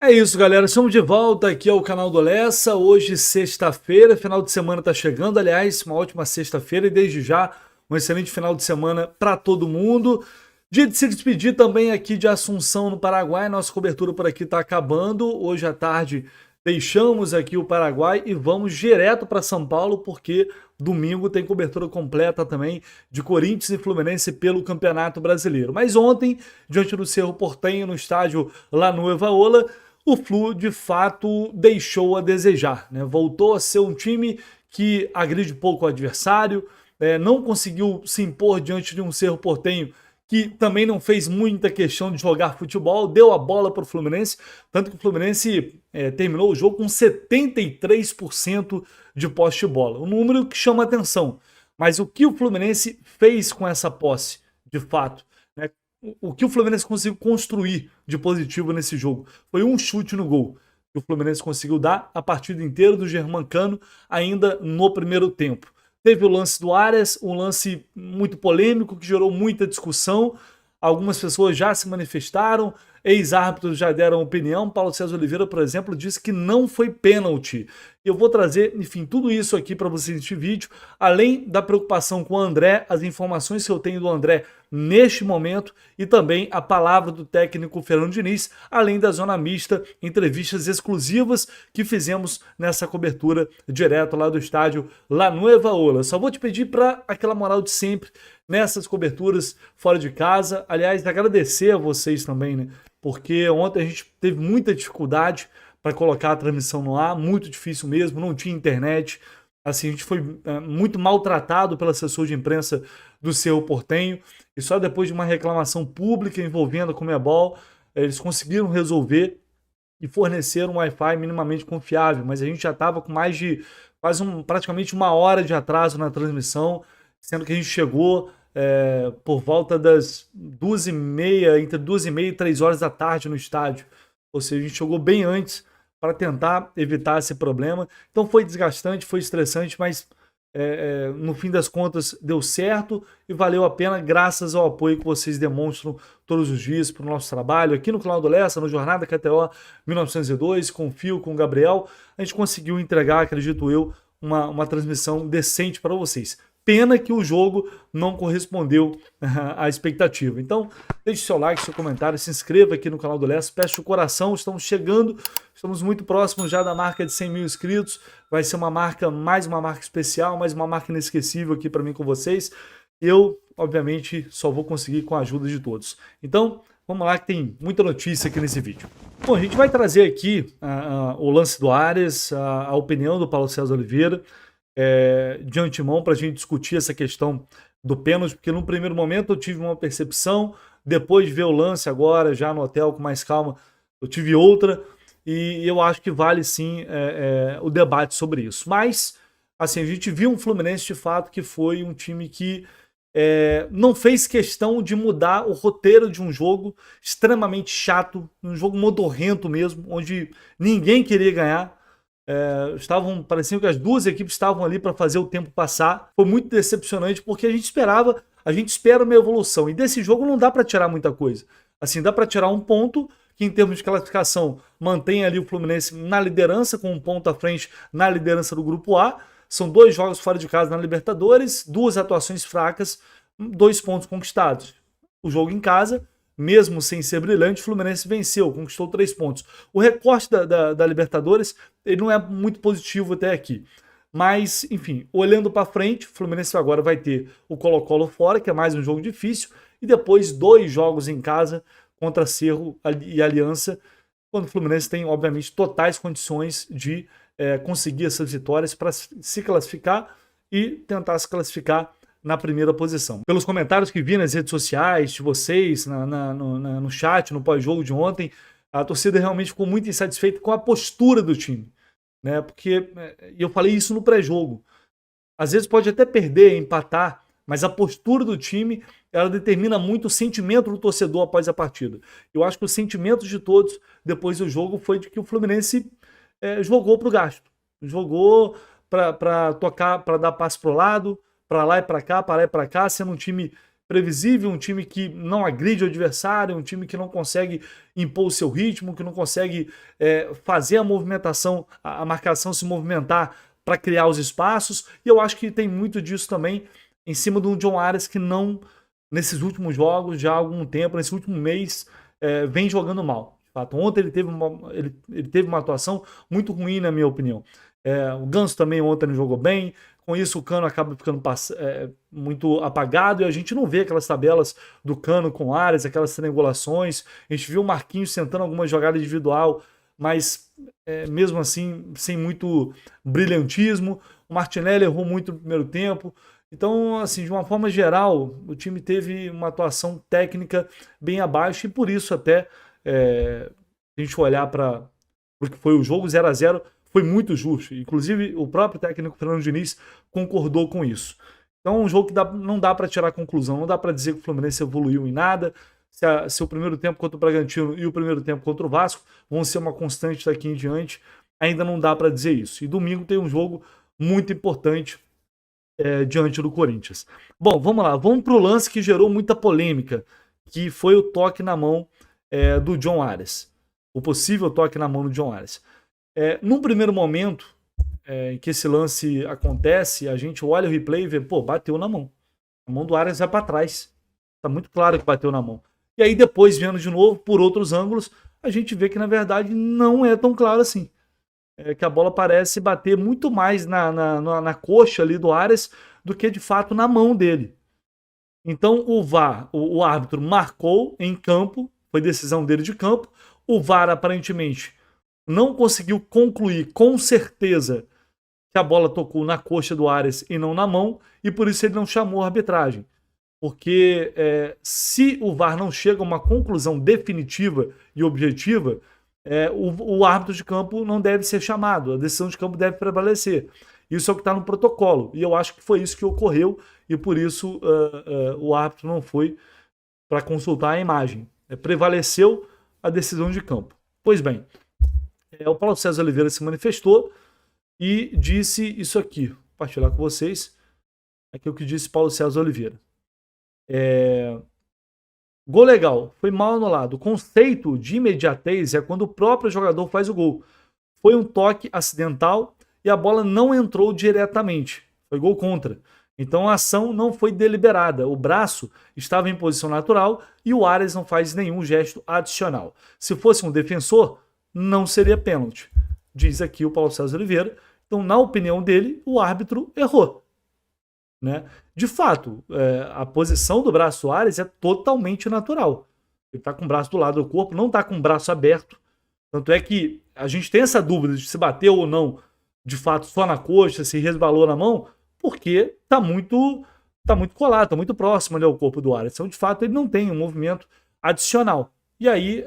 É isso, galera. Estamos de volta aqui ao canal do Lessa. Hoje, sexta-feira, final de semana está chegando. Aliás, uma ótima sexta-feira e desde já um excelente final de semana para todo mundo. Dia de se despedir também aqui de Assunção, no Paraguai. Nossa cobertura por aqui está acabando. Hoje à tarde deixamos aqui o Paraguai e vamos direto para São Paulo, porque domingo tem cobertura completa também de Corinthians e Fluminense pelo Campeonato Brasileiro. Mas ontem, diante do Cerro Porteño, no estádio La Nueva Ola, o Flu de fato deixou a desejar, né? Voltou a ser um time que agride pouco o adversário, não conseguiu se impor diante de um Cerro Porteño que também não fez muita questão de jogar futebol, deu a bola para o Fluminense, tanto que o Fluminense terminou o jogo com 73% de posse de bola, um número que chama atenção. Mas o que o Fluminense fez com essa posse, de fato, né? O que o Fluminense conseguiu construir de positivo nesse jogo foi um chute no gol que o Fluminense conseguiu dar a partida inteira do Germancano ainda no primeiro tempo. Teve o lance do Arias, um lance muito polêmico que gerou muita discussão. Algumas pessoas já se manifestaram, ex-árbitros já deram opinião. Paulo César Oliveira, por exemplo, disse que não foi pênalti. Eu vou trazer, enfim, tudo isso aqui para vocês neste vídeo, além da preocupação com o André, as informações que eu tenho do André neste momento e também a palavra do técnico Fernando Diniz, além da zona mista, entrevistas exclusivas que fizemos nessa cobertura direto lá do estádio La Nueva Ola. Só vou te pedir para aquela moral de sempre nessas coberturas fora de casa. Aliás, agradecer a vocês também, né? Porque ontem a gente teve muita dificuldade para colocar a transmissão no ar, muito difícil mesmo, não tinha internet. Assim, a gente foi muito maltratado pelo assessor de imprensa do Cerro Porteño, e só depois de uma reclamação pública envolvendo a Conmebol, eles conseguiram resolver e fornecer um Wi-Fi minimamente confiável, mas a gente já estava com mais de praticamente uma hora de atraso na transmissão, sendo que a gente chegou por volta das 2h30, entre 2h30 e 3 horas da tarde no estádio. Ou seja, a gente chegou bem antes para tentar evitar esse problema. Então foi desgastante, foi estressante, mas no fim das contas deu certo e valeu a pena graças ao apoio que vocês demonstram todos os dias para o nosso trabalho. Aqui no canal do Lessa, no Jornada KTO 1902, com o Fio, com o Gabriel, a gente conseguiu entregar, acredito eu, uma transmissão decente para vocês. Pena que o jogo não correspondeu à expectativa. Então, deixe seu like, seu comentário, se inscreva aqui no canal do Lessa, peço de coração, estamos chegando, estamos muito próximos já da marca de 100 mil inscritos, vai ser mais uma marca especial, mais uma marca inesquecível aqui para mim com vocês. Eu, obviamente, só vou conseguir com a ajuda de todos. Então, vamos lá que tem muita notícia aqui nesse vídeo. Bom, a gente vai trazer aqui o lance do Arias, a opinião do Paulo César Oliveira, de antemão para a gente discutir essa questão do pênalti, porque no primeiro momento eu tive uma percepção, depois de ver o lance agora, já no hotel com mais calma, eu tive outra, e eu acho que vale sim o debate sobre isso. Mas, assim, a gente viu um Fluminense de fato que foi um time que não fez questão de mudar o roteiro de um jogo extremamente chato, um jogo modorrento mesmo, onde ninguém queria ganhar. Parecia que as duas equipes estavam ali para fazer o tempo passar. Foi muito decepcionante porque a gente espera uma evolução, e desse jogo não dá para tirar muita coisa. Assim, dá para tirar um ponto que, em termos de classificação, mantém ali o Fluminense na liderança, com um ponto à frente na liderança do grupo A. São 2 jogos fora de casa na Libertadores, 2 atuações fracas, 2 pontos conquistados. O jogo em casa, mesmo sem ser brilhante, o Fluminense venceu, conquistou 3 pontos. O recorte da Libertadores ele não é muito positivo até aqui. Mas, enfim, olhando para frente, o Fluminense agora vai ter o Colo-Colo fora, que é mais um jogo difícil, e depois 2 jogos em casa contra Cerro e Aliança, quando o Fluminense tem, obviamente, totais condições de conseguir essas vitórias para se classificar e tentar se classificar na primeira posição. Pelos comentários que vi nas redes sociais de vocês, no chat, no pós-jogo de ontem, a torcida realmente ficou muito insatisfeita com a postura do time, né? Porque, e eu falei isso no pré-jogo, às vezes pode até perder, empatar, mas a postura do time, ela determina muito o sentimento do torcedor após a partida. Eu acho que o sentimento de todos depois do jogo foi de que o Fluminense jogou para o gasto, jogou para tocar, para dar passe para o lado, para lá e para cá, sendo um time previsível, um time que não agride o adversário, um time que não consegue impor o seu ritmo, que não consegue fazer a movimentação, a marcação se movimentar para criar os espaços. E eu acho que tem muito disso também em cima de um John Arias que não, nesses últimos jogos, já há algum tempo, nesse último mês, vem jogando mal. De fato, ontem ele teve uma atuação muito ruim, na minha opinião. O Ganso também ontem não jogou bem. Com isso, o Cano acaba ficando muito apagado e a gente não vê aquelas tabelas do Cano com Arias, aquelas triangulações. A gente viu o Marquinhos tentando alguma jogada individual, mas mesmo assim, sem muito brilhantismo. O Martinelli errou muito no primeiro tempo. Então, assim, de uma forma geral, o time teve uma atuação técnica bem abaixo e por isso até, se a gente olhar para o que foi o jogo, 0-0 foi muito justo. Inclusive, o próprio técnico Fernando Diniz concordou com isso. Então, é um jogo que não dá para tirar conclusão, não dá para dizer que o Fluminense evoluiu em nada. Se o primeiro tempo contra o Bragantino e o primeiro tempo contra o Vasco vão ser uma constante daqui em diante, ainda não dá para dizer isso. E domingo tem um jogo muito importante diante do Corinthians. Bom, vamos lá. Vamos para o lance que gerou muita polêmica, que foi o toque na mão do John Arias. O possível toque na mão do John Arias. Num primeiro momento em que esse lance acontece, a gente olha o replay e vê, bateu na mão. A mão do Arias vai para trás. Tá muito claro que bateu na mão. E aí depois, vendo de novo, por outros ângulos, a gente vê que na verdade não é tão claro assim. Que a bola parece bater muito mais na coxa ali do Arias do que de fato na mão dele. Então o VAR, o árbitro marcou em campo, foi decisão dele de campo. O VAR aparentemente não conseguiu concluir com certeza que a bola tocou na coxa do Arias e não na mão, e por isso ele não chamou a arbitragem. Porque se o VAR não chega a uma conclusão definitiva e objetiva, o árbitro de campo não deve ser chamado, a decisão de campo deve prevalecer. Isso é o que está no protocolo, e eu acho que foi isso que ocorreu, e por isso o árbitro não foi para consultar a imagem. Prevaleceu a decisão de campo. Pois bem, o Paulo César Oliveira se manifestou e disse isso aqui. Vou compartilhar com vocês. Aqui é o que disse Paulo César Oliveira. Gol legal, foi mal anulado. O conceito de imediatez é quando o próprio jogador faz o gol. Foi um toque acidental e a bola não entrou diretamente. Foi gol contra. Então a ação não foi deliberada. O braço estava em posição natural e o Arias não faz nenhum gesto adicional. Se fosse um defensor, não seria pênalti. Diz aqui o Paulo César Oliveira. Então, na opinião dele, o árbitro errou. Né? De fato, a posição do braço do Arias é totalmente natural. Ele está com o braço do lado do corpo, não está com o braço aberto. Tanto é que a gente tem essa dúvida de se bateu ou não, de fato, só na coxa, se resbalou na mão, porque está muito colado, está muito próximo ali ao corpo do Arias. Então, de fato, ele não tem um movimento adicional. E aí,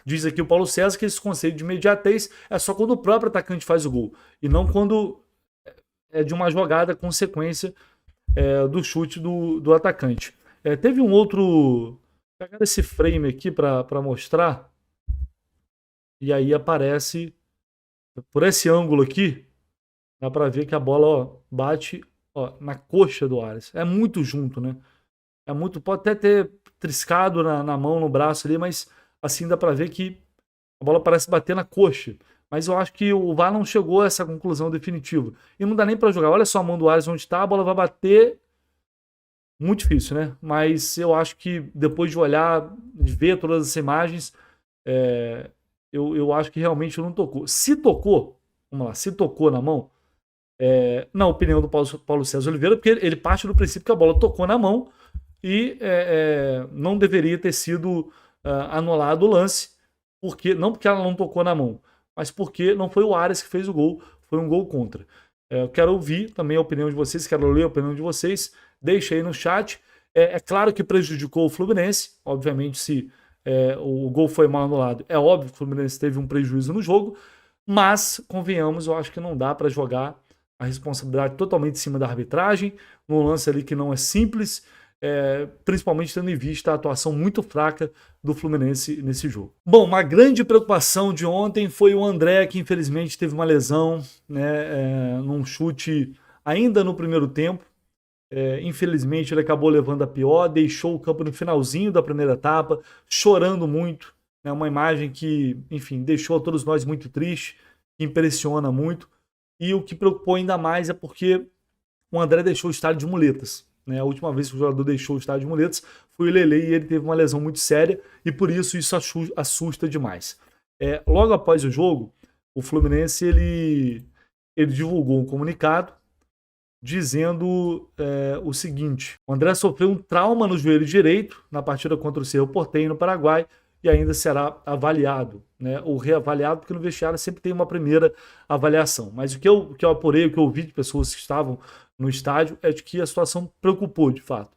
diz aqui o Paulo César que esse conceito de imediatez é só quando o próprio atacante faz o gol, e não quando de uma jogada consequência do chute do atacante. Teve um outro... Vou pegar esse frame aqui para mostrar. E aí aparece, por esse ângulo aqui, dá para ver que a bola bate na coxa do Arias. É muito junto, né? Pode até ter triscado na mão, no braço ali, mas assim dá para ver que a bola parece bater na coxa. Mas eu acho que o VAR não chegou a essa conclusão definitiva. E não dá nem para jogar. Olha só a mão do Arias onde está, a bola vai bater. Muito difícil, né? Mas eu acho que depois de olhar, de ver todas as imagens, eu acho que realmente não tocou. Se tocou, vamos lá, se tocou na mão, na opinião do Paulo César Oliveira, porque ele parte do princípio que a bola tocou na mão e não deveria ter sido anulado o lance, não porque ela não tocou na mão, mas porque não foi o Arias que fez o gol, foi um gol contra. Eu quero ouvir também a opinião de vocês, quero ler a opinião de vocês, deixa aí no chat. É claro que prejudicou o Fluminense, obviamente se o gol foi mal anulado, é óbvio que o Fluminense teve um prejuízo no jogo, mas, convenhamos, eu acho que não dá para jogar a responsabilidade totalmente em cima da arbitragem, num lance ali que não é simples, principalmente tendo em vista a atuação muito fraca do Fluminense nesse jogo. Bom, uma grande preocupação de ontem foi o André, que infelizmente teve uma lesão, né, num chute ainda no primeiro tempo. Infelizmente ele acabou levando a pior, deixou o campo no finalzinho da primeira etapa, chorando muito, né? Uma imagem que, enfim, deixou a todos nós muito tristes, que impressiona muito. E o que preocupou ainda mais é porque o André deixou o estádio de muletas, né? A última vez que o jogador deixou o estádio de muletas foi o Lele e ele teve uma lesão muito séria e por isso assusta demais. Logo após o jogo, o Fluminense ele divulgou um comunicado dizendo o seguinte: o André sofreu um trauma no joelho direito na partida contra o Cerro Porteño no Paraguai e ainda será avaliado, né, ou reavaliado, porque no vestiário sempre tem uma primeira avaliação. Mas o que eu apurei, o que eu ouvi de pessoas que estavam no estádio é de que a situação preocupou de fato.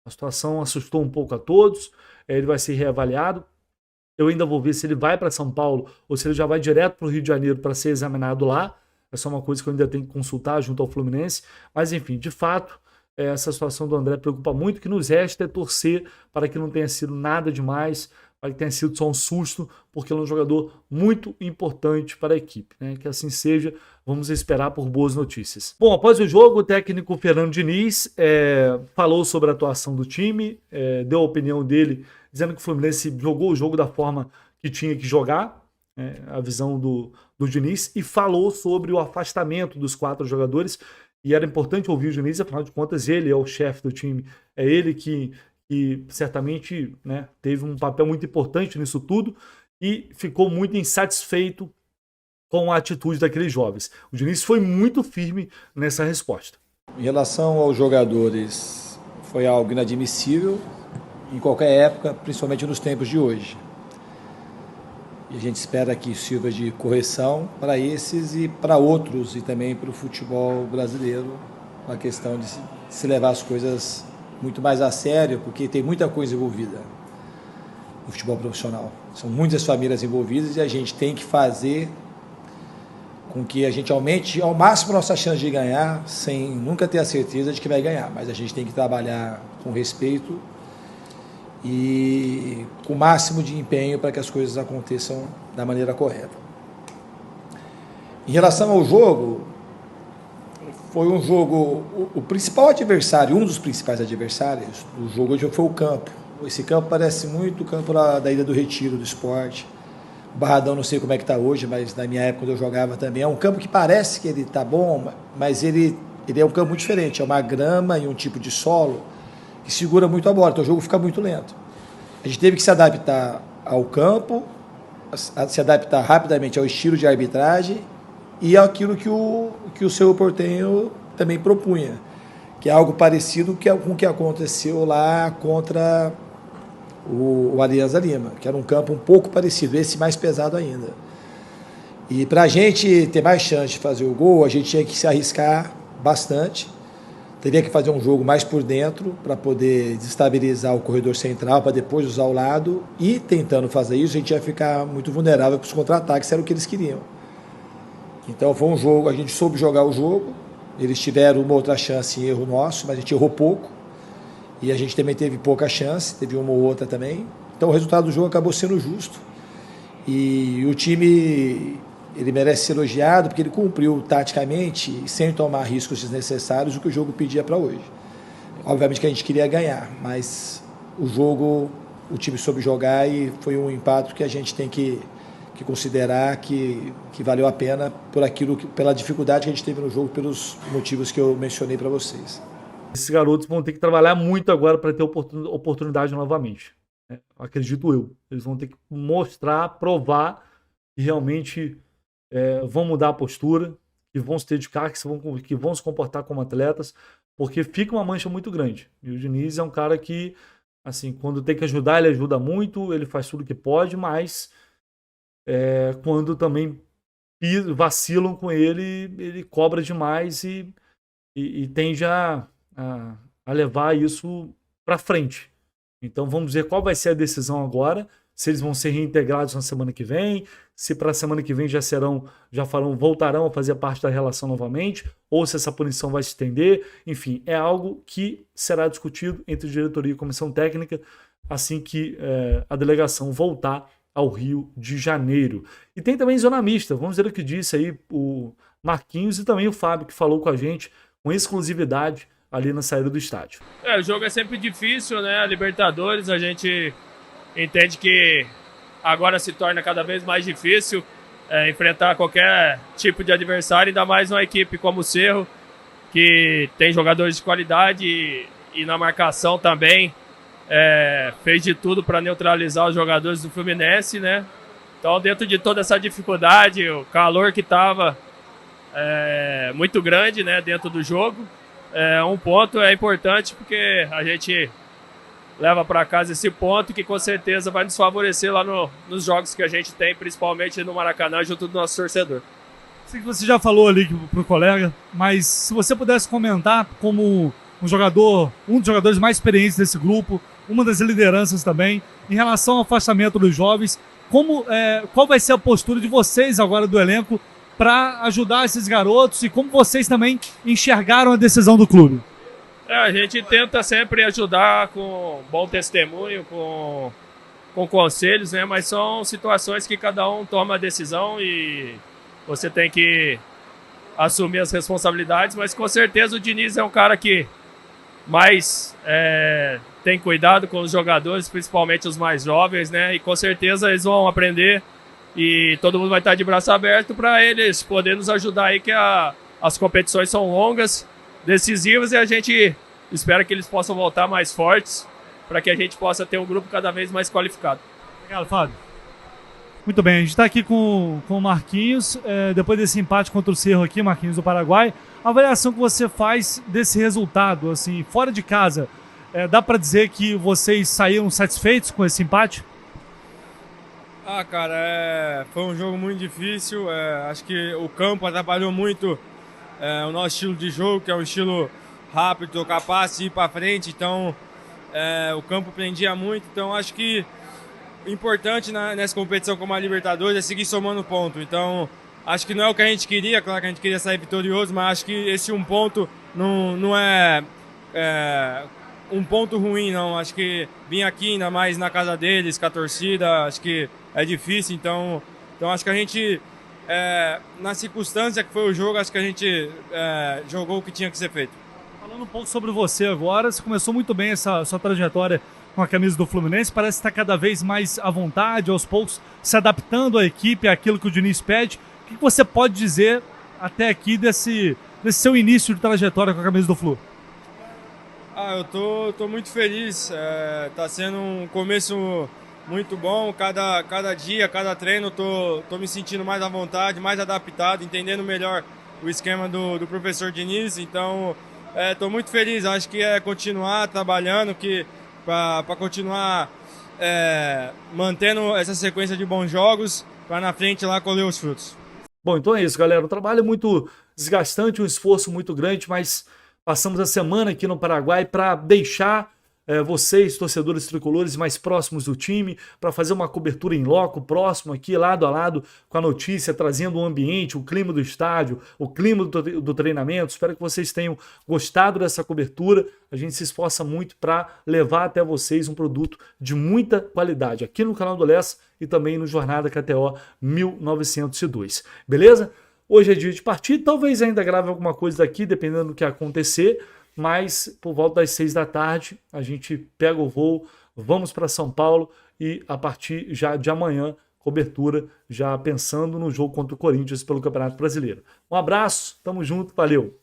A situação assustou um pouco a todos, ele vai ser reavaliado. Eu ainda vou ver se ele vai para São Paulo ou se ele já vai direto para o Rio de Janeiro para ser examinado lá. Essa é uma coisa que eu ainda tenho que consultar junto ao Fluminense. Mas, enfim, de fato, essa situação do André preocupa muito. O que nos resta é torcer para que não tenha sido nada demais, para que tenha sido só um susto, porque ele é um jogador muito importante para a equipe, né? Que assim seja, vamos esperar por boas notícias. Bom, após o jogo, o técnico Fernando Diniz falou sobre a atuação do time, deu a opinião dele, dizendo que o Fluminense jogou o jogo da forma que tinha que jogar, a visão do Diniz, e falou sobre o afastamento dos 4 jogadores, e era importante ouvir o Diniz, afinal de contas ele é o chefe do time, é ele que certamente, né, teve um papel muito importante nisso tudo, e ficou muito insatisfeito com a atitude daqueles jovens. O Diniz foi muito firme nessa resposta. Em relação aos jogadores, foi algo inadmissível em qualquer época, principalmente nos tempos de hoje. E a gente espera que sirva de correção para esses e para outros, e também para o futebol brasileiro, a questão de se levar as coisas muito mais a sério, porque tem muita coisa envolvida no futebol profissional. São muitas famílias envolvidas e a gente tem que fazer com que a gente aumente ao máximo a nossa chance de ganhar, sem nunca ter a certeza de que vai ganhar. Mas a gente tem que trabalhar com respeito e com o máximo de empenho para que as coisas aconteçam da maneira correta. Em relação ao jogo, foi um jogo, o principal adversário, um dos principais adversários do jogo hoje foi o campo. Esse campo parece muito o campo da Ilha do Retiro, do Sport. O Barradão não sei como é que está hoje, mas na minha época quando eu jogava também, é um campo que parece que ele está bom, mas ele é um campo muito diferente, é uma grama e um tipo de solo que segura muito a bola, então o jogo fica muito lento. A gente teve que se adaptar ao campo, se adaptar rapidamente ao estilo de arbitragem e àquilo que o Cerro Porteño também propunha, que é algo parecido com o que aconteceu lá contra o Alianza Lima, que era um campo um pouco parecido, esse mais pesado ainda. E para a gente ter mais chance de fazer o gol, a gente tinha que se arriscar bastante, teria que fazer um jogo mais por dentro para poder desestabilizar o corredor central, para depois usar o lado, e tentando fazer isso, a gente ia ficar muito vulnerável para os contra-ataques, era o que eles queriam. Então foi um jogo, a gente soube jogar o jogo, eles tiveram uma outra chance em erro nosso, mas a gente errou pouco, e a gente também teve pouca chance, teve uma ou outra também. Então o resultado do jogo acabou sendo justo, e o time ele merece ser elogiado, porque ele cumpriu taticamente, sem tomar riscos desnecessários, o que o jogo pedia para hoje. Obviamente que a gente queria ganhar, mas o jogo, o time soube jogar e foi um empate que a gente tem que considerar que valeu a pena pela dificuldade que a gente teve no jogo, pelos motivos que eu mencionei para vocês. Esses garotos vão ter que trabalhar muito agora para ter oportunidade novamente, né? Acredito eu. Eles vão ter que mostrar, provar que realmente vão mudar a postura, que vão se dedicar, que vão se comportar como atletas, porque fica uma mancha muito grande. E o Diniz é um cara que, assim, quando tem que ajudar, ele ajuda muito, ele faz tudo que pode, mas quando também vacilam com ele cobra demais e tende a levar isso para frente. Então vamos ver qual vai ser a decisão agora, se eles vão ser reintegrados na semana que vem, se para a semana que vem voltarão a fazer parte da relação novamente, ou se essa punição vai se estender. Enfim, é algo que será discutido entre diretoria e comissão técnica assim que a delegação voltar ao Rio de Janeiro. E tem também zona mista, vamos ver o que disse aí o Marquinhos e também o Fábio, que falou com a gente com exclusividade ali na saída do estádio. O jogo é sempre difícil, né? A Libertadores, a gente entende que agora se torna cada vez mais difícil enfrentar qualquer tipo de adversário, ainda mais uma equipe como o Cerro, que tem jogadores de qualidade e na marcação também fez de tudo para neutralizar os jogadores do Fluminense, né? Então, dentro de toda essa dificuldade, o calor que estava muito grande, né, dentro do jogo, um ponto é importante porque a gente leva para casa esse ponto que com certeza vai nos favorecer lá nos jogos que a gente tem, principalmente no Maracanã, junto do nosso torcedor. Sei que você já falou ali pro colega, mas se você pudesse comentar como um dos jogadores mais experientes desse grupo, uma das lideranças também, em relação ao afastamento dos jovens, qual vai ser a postura de vocês agora do elenco para ajudar esses garotos e como vocês também enxergaram a decisão do clube? A gente tenta sempre ajudar com bom testemunho, com conselhos, né? Mas são situações que cada um toma a decisão e você tem que assumir as responsabilidades, mas com certeza o Diniz é um cara que mais tem cuidado com os jogadores, principalmente os mais jovens, né? E com certeza eles vão aprender e todo mundo vai estar de braço aberto para eles poderem nos ajudar aí, que as competições são longas, decisivas, e a gente espera que eles possam voltar mais fortes para que a gente possa ter um grupo cada vez mais qualificado. Obrigado, Fábio. Muito bem, a gente está aqui com o Marquinhos, depois desse empate contra o Cerro aqui, Marquinhos do Paraguai. A avaliação que você faz desse resultado, assim, fora de casa, dá para dizer que vocês saíram satisfeitos com esse empate? Cara, foi um jogo muito difícil, acho que o campo atrapalhou muito o nosso estilo de jogo, que é um estilo rápido, capaz de ir para frente, então o campo prendia muito, então acho que o importante nessa competição como a Libertadores é seguir somando ponto, então acho que não é o que a gente queria, claro que a gente queria sair vitorioso, mas acho que esse um ponto não é um ponto ruim, não. Acho que vir aqui ainda mais na casa deles, com a torcida, acho que é difícil, então acho que a gente, na circunstância que foi o jogo, acho que a gente jogou o que tinha que ser feito. Falando um pouco sobre você agora, você começou muito bem essa sua trajetória com a camisa do Fluminense, parece estar cada vez mais à vontade, aos poucos, se adaptando à equipe, àquilo que o Diniz pede. O que você pode dizer até aqui desse seu início de trajetória com a camisa do Flu? Eu tô muito feliz, tá sendo um começo muito bom, cada dia, cada treino, tô me sentindo mais à vontade, mais adaptado, entendendo melhor o esquema do professor Diniz, então tô muito feliz, acho que é continuar trabalhando, para continuar mantendo essa sequência de bons jogos, para na frente lá colher os frutos. Bom, então é isso, galera. O trabalho é muito desgastante, um esforço muito grande, mas passamos a semana aqui no Paraguai para deixar vocês, torcedores tricolores, mais próximos do time, para fazer uma cobertura em loco, próximo aqui, lado a lado, com a notícia, trazendo o ambiente, o clima do estádio, o clima do treinamento. Espero que vocês tenham gostado dessa cobertura. A gente se esforça muito para levar até vocês um produto de muita qualidade, aqui no canal do Lessa e também no Jornada KTO 1902. Beleza? Hoje é dia de partir, talvez ainda grave alguma coisa daqui, dependendo do que acontecer, mas por volta das 6 da tarde a gente pega o voo, vamos para São Paulo e a partir já de amanhã, cobertura já pensando no jogo contra o Corinthians pelo Campeonato Brasileiro. Um abraço, tamo junto, valeu!